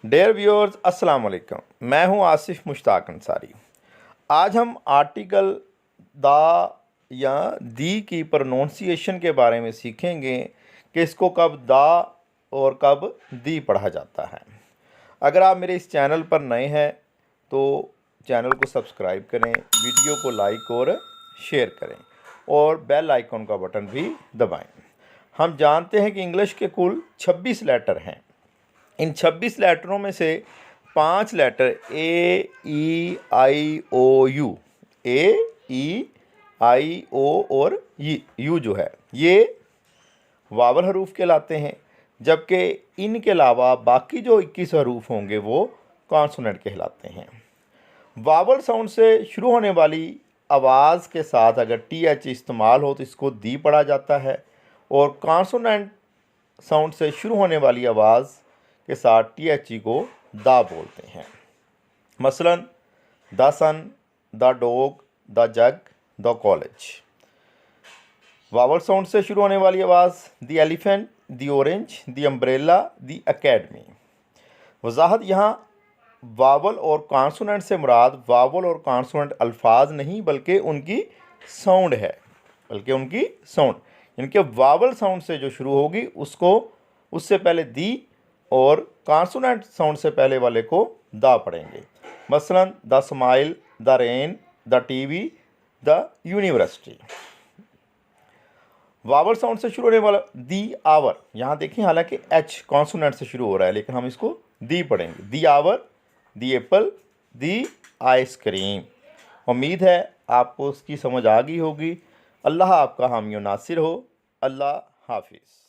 Dare viewers अस्सलाम वालेकुम। मैं हूं आसिफ मुश्ताक अंसारी। आज हम आर्टिकल दा या दी की प्रोनाउंसिएशन के बारे में सीखेंगे कि इसको कब दा और कब दी पढ़ा जाता है। अगर आप मेरे इस चैनल पर नए हैं तो चैनल को सब्सक्राइब करें, वीडियो को लाइक और शेयर करें और बेल आइकन का बटन भी दबाएं। हम जानते हैं कि इंग्लिश के कुल 26 लेटर हैं। इन 26 लेटरों में से 5 letter A E I O you, ए ई आई ओ और यू जो है ये वावल हरूफ कहलाते हैं, जबकि इनके अलावा बाकी जो 21 हरूफ होंगे वो कॉन्सोनेंट कहलाते हैं। वावल साउंड से शुरू होने वाली आवाज़ के साथ अगर टी एच इस्तेमाल हो तो इसको दी पढ़ा जाता है, और कॉन्सोनेंट साउंड से शुरू होने वाली आवाज़ के साथ टी एच ई को दा बोलते हैं। मसलन the sun, the dog, the jug, the college. Vowel sound से शुरू होने वाली आवाज़ the elephant, the orange, the umbrella, the academy. वजाहत यहाँ वावल और कॉन्सोनेंट से मुराद वावल और कॉन्सोनेंट अल्फाज नहीं बल्कि उनकी साउंड है, इनके वावल साउंड से जो शुरू होगी उसको उससे पहले दी और कॉन्सोनेंट साउंड से पहले वाले को दा पढ़ेंगे। मसलन the smile, the rain, the TV, the university. Vowel sound से शुरू होने वाला दी आवर, यहाँ देखिए हालांकि एच कॉन्सोनेंट से शुरू हो रहा है लेकिन हम इसको दी पढ़ेंगे। The hour, the apple, the ice cream. उम्मीद है आपको उसकी समझ आ गई होगी। अल्लाह आपका हामी नासिर हो। अल्लाह हाफिज़।